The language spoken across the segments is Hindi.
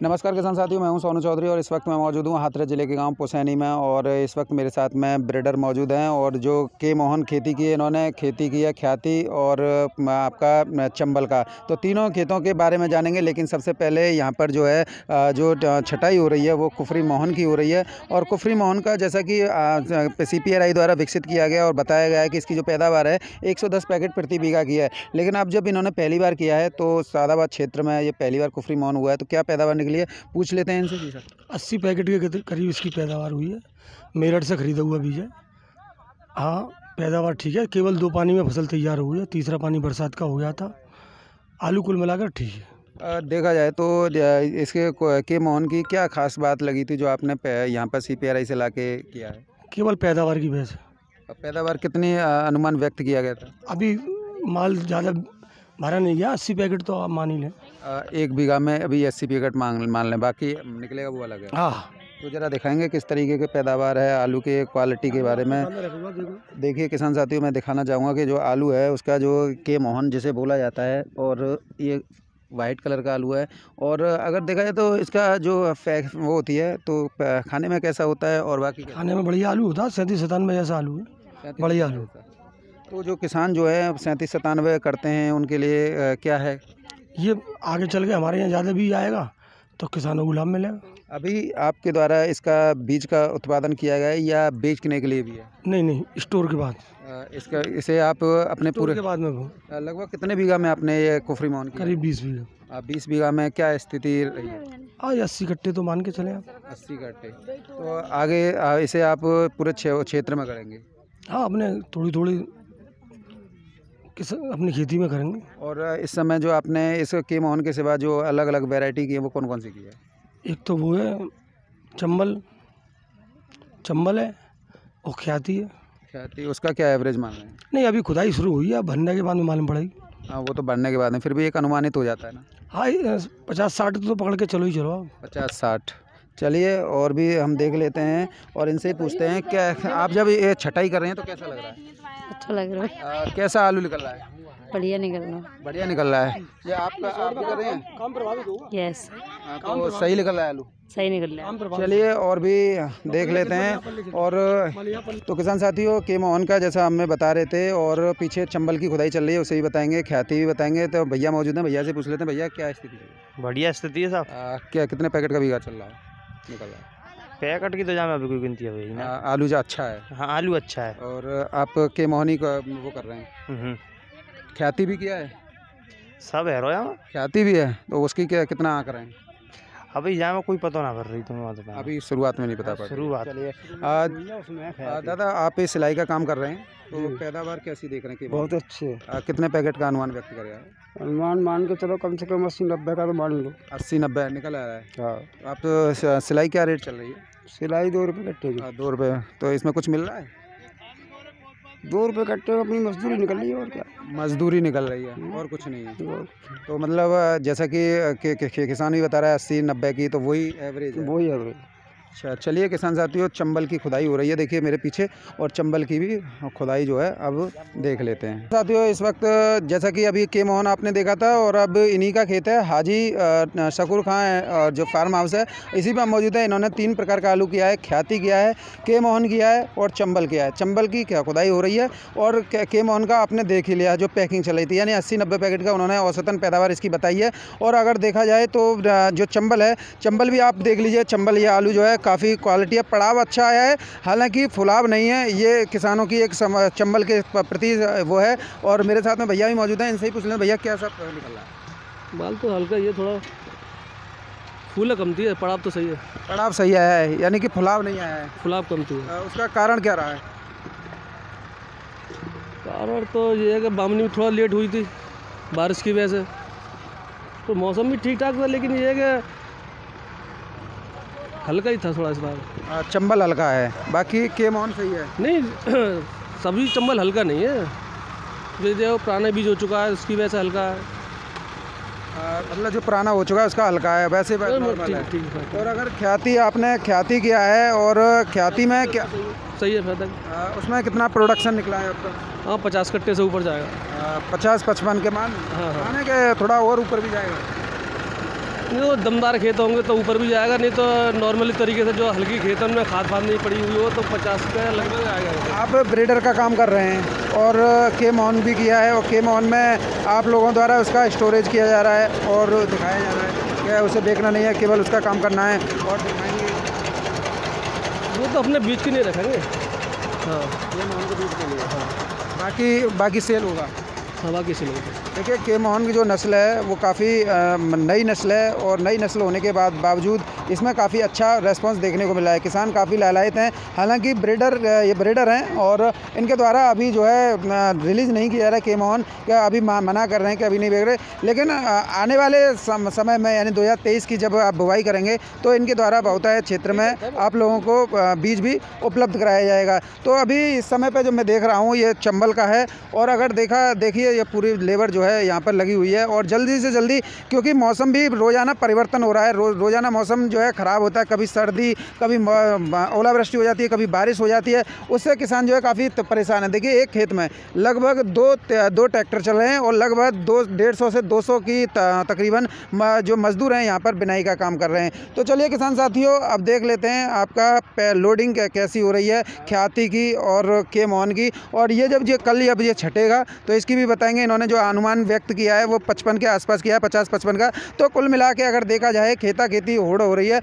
नमस्कार किसान साथियों, मैं हूं सोनू चौधरी और इस वक्त मैं मौजूद हूं हाथरस ज़िले के गांव पुसैनी में। और इस वक्त मेरे साथ में ब्रीडर मौजूद हैं और जो के मोहन खेती की है, इन्होंने खेती की है ख्याति और आपका चंबल का। तो तीनों खेतों के बारे में जानेंगे, लेकिन सबसे पहले यहां पर जो है जो छटाई हो रही है वो कुफरी मोहन की हो रही है। और कुफरी मोहन का जैसा कि CPRI द्वारा विकसित किया गया और बताया गया है कि इसकी जो पैदावार है 110 पैकेट प्रति बीघा की है। लेकिन अब जब इन्होंने पहली बार किया है तो सादाबाद क्षेत्र में ये पहली बार कुफरी मोहन हुआ है, तो क्या पैदावार निकली है पूछ लेते हैं इनसे। जी सर, 80 पैकेट के करीब इसकी पैदावार हुई है। मेरठ से खरीदा हुआ बीज है। हाँ, पैदावार ठीक है। केवल 2 पानी में फसल तैयार हुई है, तीसरा पानी बरसात का हो गया था। आलू कुल मिलाकर ठीक है। देखा जाए तो इसके के मोहन की क्या खास बात लगी थी जो आपने यहाँ पर CPRI से लाके किया है? केवल पैदावार की वजह से। पैदावार कितनी अनुमान व्यक्त किया गया था? अभी माल ज़्यादा भरा नहीं गया, 80 पैकेट तो आप मान ही लें। 1 बीघा में अभी 80 पैकेट मान लें, बाकी निकलेगा वो अलग है। हाँ, तो ज़रा दिखाएंगे किस तरीके के पैदावार है आलू के क्वालिटी के बारे में। देखिए किसान साथियों, मैं दिखाना चाहूँगा कि जो आलू है उसका जो के मोहन जिसे बोला जाता है, और ये वाइट कलर का आलू है। और अगर देखा जाए तो इसका जो वो होती है तो खाने में कैसा होता है और बाकी खाने में बढ़िया आलू होता है। 37-97 जैसा आलू है, बढ़िया आलू। तो जो किसान जो है 37-97 करते हैं उनके लिए क्या है? ये आगे चल के हमारे यहाँ ज़्यादा बीज आएगा तो किसानों को लाभ मिलेगा। अभी आपके द्वारा इसका बीज का उत्पादन किया गया है या बेचने के लिए भी है? नहीं, स्टोर के बाद। इसे आप अपने पूरे के बाद में लगभग कितने बीघा में आपने ये कुफरी मोहन किया? करीब 20 बीघा। 20 बीघा में क्या स्थिति रही है? आज 80 कट्टे तो मान के चले आप। 80 कट्टे। तो आगे इसे आप पूरे क्षेत्र में करेंगे? हाँ, अपने थोड़ी अपनी खेती में करेंगे। और इस समय जो आपने इस के मोहन के सिवा जो अलग अलग वैरायटी की है वो कौन कौन सी की है? एक तो वो है चंबल है और ख्याति है। ख्याति, उसका क्या एवरेज मान रहे हैं? नहीं, अभी खुदाई शुरू हुई है, भरने के बाद में मालूम पड़ेगी। हाँ, वो तो बढ़ने के बाद में फिर भी एक अनुमानित हो जाता है ना। हाँ, 50-60 तो पकड़ के चलो ही चलो। 50-60 चलिए, और भी हम देख लेते हैं और इनसे ही पूछते हैं क्या आप जब ये छटाई कर रहे हैं तो कैसा लग रहा है? अच्छा लग रहा है। कैसा आलू निकल रहा है? बढ़िया निकल रहा है। बढ़िया निकल रहा है। ये आप भी कर रहे हैं? काम प्रभावित होगा। यस, तो सही निकल रहा है आलू? सही निकल रहा है। चलिए और भी देख लेते हैं। और तो किसान साथियों, के मोहन का जैसा हमें बता रहे थे और पीछे चंबल की खुदाई चल रही है, उसे भी बताएंगे, ख्याति भी बताएंगे। तो भैया मौजूद हैं, भैया से पूछ लेते हैं। भैया क्या स्थिति है? बढ़िया स्थिति है साहब। क्या कितने पैकेट का बीघा चल रहा है, निकल रहा है? पैकेट की तो जामे अभी कोई गिनती है ना। आलू जो अच्छा है? हाँ, आलू अच्छा है। और आप के मोहनी का वो कर रहे हैं? ख्याति भी किया है? सब है रोया। ख्याति भी है, तो उसकी क्या कितना आंक रहे हैं? अभी जामे कोई पता ना कर रही तुम्हें बता। अभी शुरुआत में नहीं पता पड़ा। शुरुआत। चलिए दादा, आप इस सिलाई का काम कर रहे हैं तो पैदावार कैसी देख रहे हैं? बहुत अच्छे। कितने पैकेट का अनुमान व्यक्त करेगा? अनुमान मान के चलो कम से कम 80-90 का तो मान लो। 80-90 निकल आ रहा है। हाँ। आप तो सिलाई क्या रेट चल रही है? सिलाई 2 रुपये कट्टे की। 2 रुपये। तो इसमें कुछ मिल रहा है? 2 रुपये कट्टे में अपनी मजदूरी निकल रही है, और क्या मजदूरी निकल रही है और कुछ नहीं है। तो मतलब जैसा कि किसान भी बता रहा है 80-90 की, तो वही एवरेज है? वही एवरेज। अच्छा, चलिए किसान साथियों, चंबल की खुदाई हो रही है, देखिए मेरे पीछे, और चंबल की भी खुदाई जो है अब देख लेते हैं। साथियों, इस वक्त जैसा कि अभी के मोहन आपने देखा था और अब इन्हीं का खेत है, हाजी शकूर खां जो फार्म हाउस है, इसी पर मौजूद है। इन्होंने 3 प्रकार का आलू किया है, ख्याति किया है, के मोहन किया है और चंबल किया है। चंबल की क्या खुदाई हो रही है और के मोहन का आपने देख ही लिया जो पैकिंग चल रही थी, यानी 80-90 पैकेट का उन्होंने औसतन पैदावार इसकी बताई है। और अगर देखा जाए तो जो चंबल है, चंबल भी आप देख लीजिए। चंबल ये आलू जो है काफ़ी क्वालिटी है, पड़ाव अच्छा आया है, हालांकि फुलाव नहीं है। ये किसानों की एक चंबल के प्रति वो है। और मेरे साथ में भैया भी मौजूद हैं, इनसे ही पूछ लें, भैया क्या सब निकल रहा है? बाल तो हल्का, ये थोड़ा फूल कमती है, पड़ाव तो सही है। पड़ाव सही आया है, यानी कि फुलाव नहीं आया है। फुलाव कमती है। उसका कारण क्या रहा है? कारण तो ये है कि बामनी में थोड़ा लेट हुई थी बारिश की वजह से, तो मौसम भी ठीक ठाक था, लेकिन ये है कि हल्का ही था थोड़ा इस बार। चंबल हल्का है, बाकी के मोहन सही है? नहीं, सभी चंबल हल्का नहीं है, जो पुराने बीज हो चुका है उसकी वजह से हल्का है। मतलब जो पुराना हो चुका है उसका हल्का है, वैसे नॉर्मल है। ठीक। और अगर ख्याति आपने ख्याति किया है, और ख्याति में क्या सही है फायदा? उसमें कितना प्रोडक्शन निकला है आपका? हाँ, 50 कट्टे से ऊपर जाएगा। 50-55 के मान? हाँ। आने के थोड़ा और ऊपर भी जाएगा? नहीं तो दमदार खेत होंगे तो ऊपर भी जाएगा, नहीं तो नॉर्मली तरीके से जो हल्की खेत है उनमें खाद नहीं पड़ी हुई हो तो 50 का लगभग आएगा। आप ब्रीडर का काम कर रहे हैं और केम ऑन भी किया है, और केम ऑन में आप लोगों द्वारा उसका स्टोरेज किया जा रहा है और दिखाया जा रहा है, क्या उसे बेचना नहीं है, केवल उसका काम करना है और दिखाएंगे। वो तो अपने बीच की नहीं रखेंगे। हाँ, केम ऑन के बीच के लिए। हाँ, बाकी सेल होगा। हवा की सिलों देखिए केम ऑन की जो नस्ल है वो काफ़ी नई नस्ल है, और नई नस्ल होने के बावजूद इसमें काफ़ी अच्छा रेस्पॉन्स देखने को मिला है। किसान काफ़ी लालायित हैं। हालांकि ये ब्रीडर हैं और इनके द्वारा अभी जो है रिलीज़ नहीं किया जा रहा है केम ऑन, क्या अभी मना कर रहे हैं कि अभी नहीं बेच रहे, लेकिन आने वाले समय में यानी 2023 की जब आप बुवाई करेंगे तो इनके द्वारा बहुतायत क्षेत्र में आप लोगों को बीज भी उपलब्ध कराया जाएगा। तो अभी इस समय पर जो मैं देख रहा हूँ ये चंबल का है, और अगर देखिए ये पूरी लेबर जो है यहाँ पर लगी हुई है, और जल्दी से जल्दी, क्योंकि मौसम भी रोज़ाना परिवर्तन हो रहा है, रोज़ाना मौसम जो है ख़राब होता है, कभी सर्दी, कभी ओलावृष्टि हो जाती है, कभी बारिश हो जाती है, उससे किसान जो है काफ़ी परेशान है। देखिए एक खेत में लगभग दो ट्रैक्टर चल रहे हैं और लगभग 150 से 200 की तकरीबन जो मजदूर हैं यहाँ पर बिनाई का काम कर रहे हैं। तो चलिए किसान साथियों, अब देख लेते हैं आपका लोडिंग कैसी हो रही है ख्याति की और केम ऑन की, और ये जब ये छटेगा तो इसकी भी बताएंगे। इन्होंने जो अनुमान व्यक्त किया है वो 55 के आसपास किया है, 50-55 का। तो कुल मिला के अगर देखा जाए खेती होड़ हो रही है,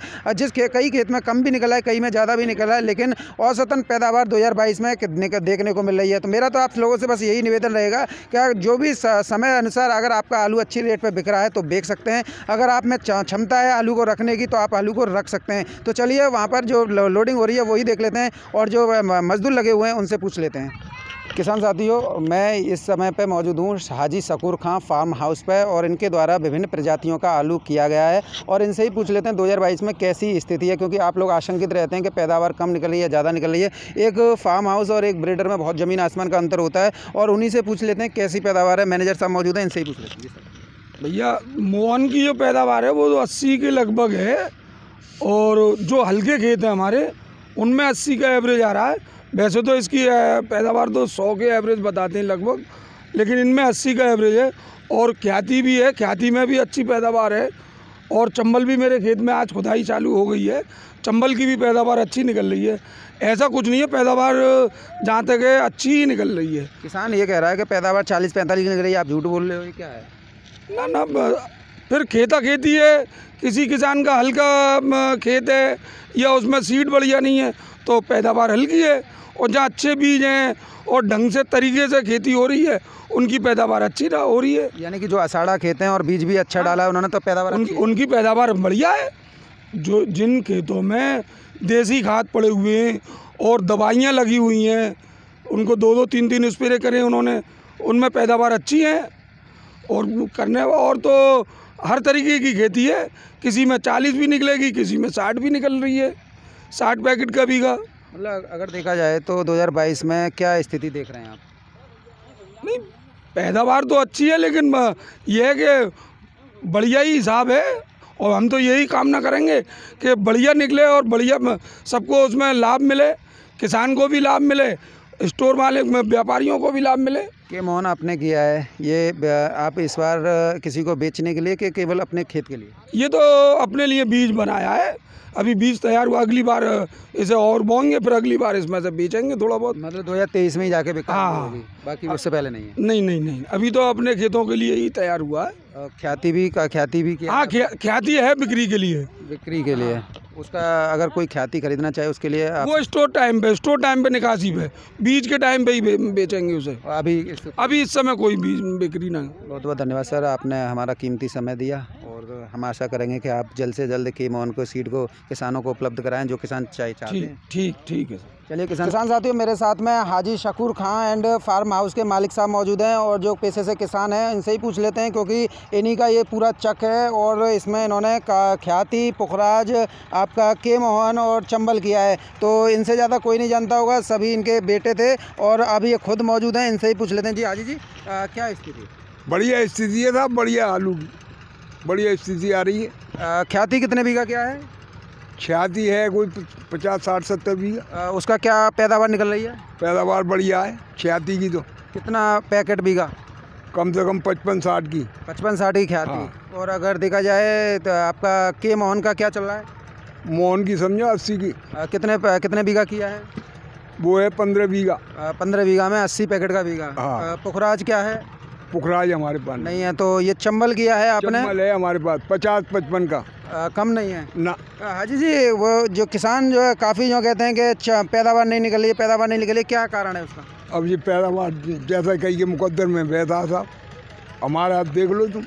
कई खेत में कम भी निकला है, कई में ज़्यादा भी निकला है, लेकिन औसतन पैदावार 2022 में देखने को मिल रही है। तो मेरा तो आप लोगों से बस यही निवेदन रहेगा कि जो भी समय अनुसार अगर आपका आलू अच्छी रेट पर बिक रहा है तो बेच सकते हैं, अगर आप में क्षमता है आलू को रखने की तो आप आलू को रख सकते हैं। तो चलिए वहाँ पर जो लोडिंग हो रही है वही देख लेते हैं, और जो मजदूर लगे हुए हैं उनसे पूछ लेते हैं। किसान साथियों, मैं इस समय पे मौजूद हूँ हाजी शकूर खां फार्म हाउस पे, और इनके द्वारा विभिन्न प्रजातियों का आलू किया गया है, और इनसे ही पूछ लेते हैं 2022 में कैसी स्थिति है, क्योंकि आप लोग आशंकित रहते हैं कि पैदावार कम निकल रही है, ज़्यादा निकल रही है। एक फार्म हाउस और एक ब्रीडर में बहुत ज़मीन आसमान का अंतर होता है, और उन्हीं से पूछ लेते हैं कैसी पैदावार है। मैनेजर साहब मौजूद हैं, इनसे ही पूछ लेते हैं। भैया मोहन की जो पैदावार है वो तो 80 के लगभग है, और जो हल्के खेत हैं हमारे उनमें 80 का एवरेज आ रहा है। वैसे तो इसकी पैदावार तो 100 के एवरेज बताते हैं लगभग, लेकिन इनमें 80 का एवरेज है। और ख्याति भी है, ख्याति में भी अच्छी पैदावार है, और चंबल भी मेरे खेत में आज खुदाई चालू हो गई है, चंबल की भी पैदावार अच्छी निकल रही है। ऐसा कुछ नहीं है, पैदावार जहाँ तक है अच्छी ही निकल रही है। किसान ये कह रहा है कि पैदावार 40-45 की निकल रही है, आप झूठ बोल रहे हो, ये क्या है? ना फिर खेती है, किसी किसान का हल्का खेत है या उसमें सीड बढ़िया नहीं है तो पैदावार हल्की है, और जहाँ अच्छे बीज हैं और ढंग से तरीके से खेती हो रही है उनकी पैदावार अच्छी हो रही है। यानी कि जो अषाढ़ा खेत हैं और बीज भी अच्छा डाला है उन्होंने तो पैदावार उनकी पैदावार बढ़िया है। जो जिन खेतों में देसी खाद पड़े हुए हैं और दवाइयाँ लगी हुई हैं, उनको 2-2, 3-3 स्प्रे करें उन्होंने, उनमें पैदावार अच्छी है। और तो हर तरीके की खेती है, किसी में 40 भी निकलेगी, किसी में 60 भी निकल रही है, 60 पैकेट का बीघा। मतलब अगर देखा जाए तो 2022 में क्या स्थिति देख रहे हैं आप? नहीं, पैदावार तो अच्छी है, लेकिन यह है कि बढ़िया ही हिसाब है, और हम तो यही कामना करेंगे कि बढ़िया निकले और बढ़िया सबको उसमें लाभ मिले, किसान को भी लाभ मिले, स्टोर वाले व्यापारियों को भी लाभ मिले। केम ऑन आपने किया है, ये आप इस बार किसी को बेचने के लिए कि केवल अपने खेत के लिए? ये तो अपने लिए बीज बनाया है, अभी बीज तैयार हुआ, अगली बार इसे और बोएंगे, फिर अगली बार इसमें से बेचेंगे थोड़ा बहुत। मतलब 2023 में ही जाके बिक्री हाँ, होगी, बाकी उससे पहले नहीं है? नहीं, अभी तो अपने खेतों के लिए ही तैयार हुआ है। ख्याति भी किया? हाँ, ख्याति है बिक्री के लिए। उसका अगर कोई ख्याति खरीदना चाहे उसके लिए वो स्टोर टाइम पे निकासी पे, बीज के टाइम पे ही बेचेंगे उसे। अभी इस समय कोई बीज बिक्री ना। बहुत बहुत धन्यवाद सर, आपने हमारा कीमती समय दिया, और हम आशा करेंगे कि आप जल्द से जल्द केम ऑन को सीड को किसानों को उपलब्ध कराएं जो किसान चाहते हैं। ठीक है। चलिए किसान साथियों, मेरे साथ में हाजी शकूर खां एंड फार्म हाउस के मालिक साहब मौजूद हैं, और जो पेशे से किसान हैं इनसे ही पूछ लेते हैं, क्योंकि इन्हीं का ये पूरा चक है, और इसमें इन्होंने ख्याति, पुखराज, आपका केम ऑन और चंबल किया है। तो इनसे ज़्यादा कोई नहीं जानता होगा, सभी इनके बेटे थे, और अभी ये खुद मौजूद हैं, इनसे ही पूछ लेते हैं। जी हाजी जी, क्या स्थिति? बढ़िया स्थिति है साहब, बढ़िया आलू की बढ़िया स्थिति आ रही है। ख्याति कितने बीघा क्या है? ख्याति है कोई 50, 60, 70 बीघा। उसका क्या पैदावार निकल रही है? पैदावार बढ़िया है ख्याति की। तो कितना पैकेट बीघा? कम से कम 55-60 की। 55-60 की ख्याति। हाँ। और अगर देखा जाए तो आपका के मोहन का क्या चल रहा है? मोहन की समझो 80 की। कितने बीघा किया है? वो है 15 बीघा। 15 बीघा में 80 पैकेट का बीघा। हाँ। पुखराज क्या है? पुखराज हमारे पास नहीं है। तो ये चंबल किया है आपने? चंबल है हमारे पास 50-55 का। कम नहीं है ना। हाजी जी, वो जो किसान जो है काफ़ी जो कहते हैं कि पैदावार नहीं निकल रही है, पैदावार नहीं निकली, क्या कारण है उसका? अब ये पैदावार जैसा कहीं के मुकद्दर में बैठा था, हमारा आप देख लो तुम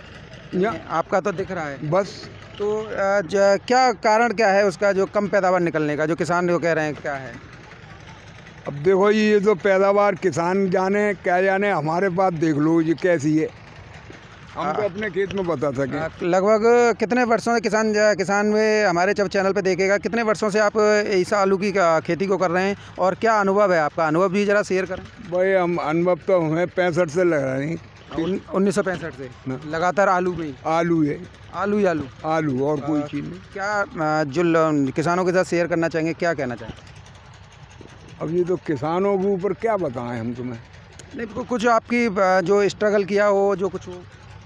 यहाँ। आपका तो दिख रहा है बस। तो क्या कारण क्या है उसका, जो कम पैदावार निकलने का, जो किसान जो कह रहे हैं, क्या है? अब देखो ये तो पैदावार किसान जाने क्या जाने, हमारे पास देख लो ये कैसी है, हम तो अपने खेत में बता सके। लगभग कितने वर्षों से किसान में हमारे जब चैनल पे देखेगा, कितने वर्षों से आप इस आलू की खेती को कर रहे हैं और क्या अनुभव है आपका? अनुभव भी ज़रा शेयर करें। भाई हम अनुभव तो हमें 65 से लग रहे हैं। 1965 से लगातार आलू में ही? आलू है। आलू ही आलू। आलू और कोई चीज़ नहीं। क्या जो किसानों के साथ शेयर करना चाहेंगे, क्या कहना चाहेंगे? अब ये तो किसानों के ऊपर क्या बताएं हम तुम्हें। नहीं, कुछ आपकी जो स्ट्रगल किया हो, जो कुछ हो।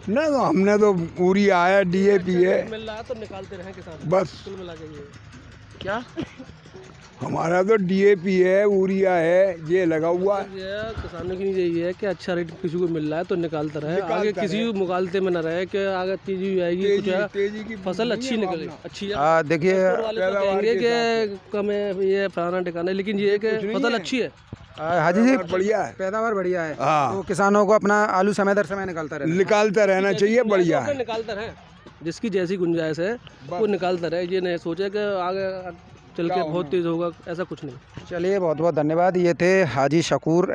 नहीं तो हमने तो पूरी आया DAP है मिल रहा है तो निकालते रहे किसान, बस। कुल मिला के ये क्या हमारा तो DAP है, यूरिया है, ये लगा हुआ है। ये किसानों की यही है कि अच्छा रेट किसी को मिल रहा है तो निकालता रहे, निकालता आगे किसी रहे। को मुकालते में न रहे कि आगे तेजी आएगी, कुछ है तेजी की फसल अच्छी निकले, अच्छी है। देखिए ऊपर वाले तो कहेंगे कि कम है, ये फलाना ठिकाना, लेकिन ये है कि फसल अच्छी है। हाजी जी, बढ़िया है, पैदावार बढ़िया है। हाँ। तो किसानों को अपना आलू समय दर समय निकालता रहना निकालता रहना चाहिए, बढ़िया है। निकालता रहे, जिसकी जैसी गुंजाइश है वो निकालता रहे, ये नहीं सोचे कि आगे चल के बहुत तेज़ होगा, ऐसा कुछ नहीं। चलिए, बहुत बहुत धन्यवाद। ये थे हाजी शकूर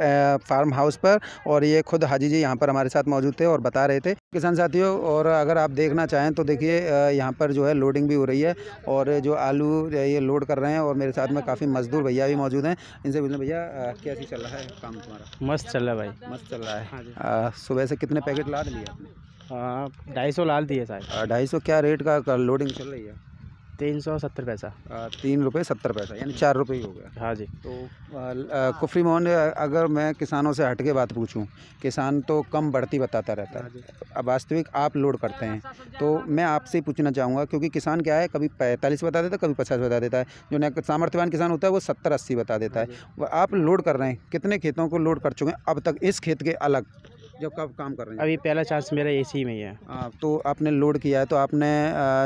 फार्म हाउस पर, और ये खुद हाजी जी यहाँ पर हमारे साथ मौजूद थे और बता रहे थे किसान साथियों। और अगर आप देखना चाहें तो देखिए यहाँ पर जो है लोडिंग भी हो रही है, और जो आलू ये लोड कर रहे हैं, और मेरे साथ में काफ़ी मजदूर भैया भी मौजूद हैं। इनसे पूछना, भैया कैसी चल रहा है काम तुम्हारा? मस्त चल रहा है भाई। मस्त चल रहा है। सुबह से कितने पैकेट लाद लिए आपने? हाँ 250 लाल दिए साहब। 250। क्या रेट का लोडिंग चल रही है? 370 पैसा। 3 रुपये 70 पैसा, यानी 4 रुपये ही हो गया। हाँ जी। तो कुफरी मोहन, अगर मैं किसानों से हट के बात पूछूं, किसान तो कम बढ़ती बताता रहता है, अब वास्तविक आप लोड करते हैं, तो मैं आपसे ही पूछना चाहूँगा, क्योंकि किसान क्या है, कभी 45 बता देता है, कभी 50 बता देता है। जो सामर्थ्यवान किसान होता है वो 70-80 बता देता है। आप लोड कर रहे हैं, कितने खेतों को लोड कर चुके हैं अब तक, इस खेत के अलग जब कब काम कर रहे हैं? अभी पहला चांस मेरा इसी में ही है। तो आपने लोड किया है, तो आपने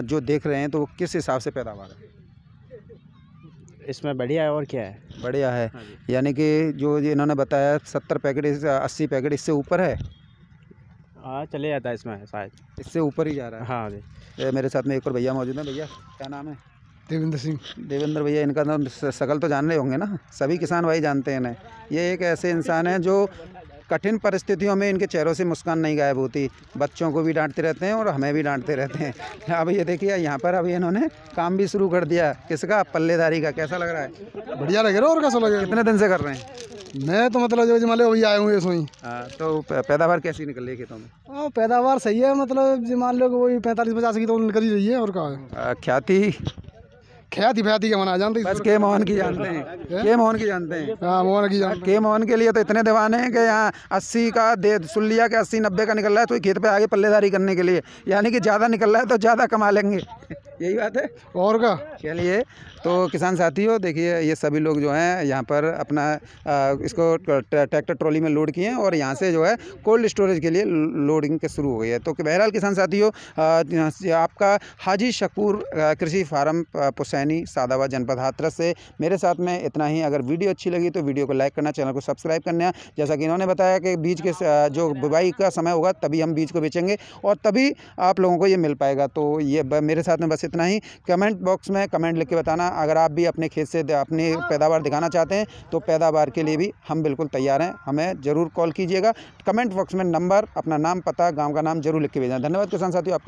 जो देख रहे हैं तो वो किस हिसाब से पैदावार है? इसमें बढ़िया है और क्या है। बढ़िया है, यानी कि जो इन्होंने बताया 70 पैकेट 80 पैकेट, इससे ऊपर है? हाँ चले जाता है इसमें शायद, इससे ऊपर ही जा रहा है। हाँ जी। मेरे साथ में एक और भैया मौजूद हैं। भैया क्या नाम है? देवेंद्र सिंह। देवेंद्र भैया, इनका नाम शकल तो जान रहे होंगे ना, सभी किसान भाई जानते हैं इन्हें। ये एक ऐसे इंसान हैं जो कठिन परिस्थितियों में इनके चेहरों से मुस्कान नहीं गायब होती, बच्चों को भी डांटते रहते हैं और हमें भी डांटते रहते हैं। अब ये देखिए यहाँ पर अभी इन्होंने काम भी शुरू कर दिया। किसका? पल्लेदारी का। कैसा लग रहा है? बढ़िया लगे और कैसा लगे? कितने दिन से कर रहे हैं? मैं तो मतलब जो जमाले वही आए हुए सोई। तो पैदावार कैसी निकल रही है खेतों में? हाँ पैदावार सही है, मतलब जो मान लो वही 45-50 की तो निकल ही रही है, और क्या है। ख्याति ख्याति के मना जानते बस के मोहन की जानते हैं, के मोहन की जानते हैं। हाँ मोहन की जानते के मोहन के लिए तो इतने दीवाने हैं कि यहाँ 80 का दे सुन लिया कि 80-90 का निकल रहा है, तो खेत पे आगे पल्लेदारी करने के लिए, यानी कि ज़्यादा निकल रहा है तो ज़्यादा कमा लेंगे। यही बात है और का। चलिए, तो किसान साथियों देखिए, ये सभी लोग जो हैं यहाँ पर अपना इसको ट्रैक्टर ट्रॉली में लोड किए हैं, और यहाँ से जो है कोल्ड स्टोरेज के लिए लोडिंग के शुरू हो गई है। तो बहरहाल किसान साथियों, आपका हाजी शकूर कृषि फार्म पुसैनी सादाबाद जनपद हाथरस से मेरे साथ में इतना ही। अगर वीडियो अच्छी लगी तो वीडियो को लाइक करना, चैनल को सब्सक्राइब करना। जैसा कि इन्होंने बताया कि बीज के जो बुवाई का समय होगा तभी हम बीज को बेचेंगे और तभी आप लोगों को ये मिल पाएगा। तो ये मेरे साथ में बस इतना ही। कमेंट बॉक्स में कमेंट लिख के बताना, अगर आप भी अपने खेत से अपनी पैदावार दिखाना चाहते हैं तो पैदावार के लिए भी हम बिल्कुल तैयार हैं, हमें ज़रूर कॉल कीजिएगा। कमेंट बॉक्स में नंबर, अपना नाम, पता, गांव का नाम जरूर लिख के भेजना। धन्यवाद किसान साथियों।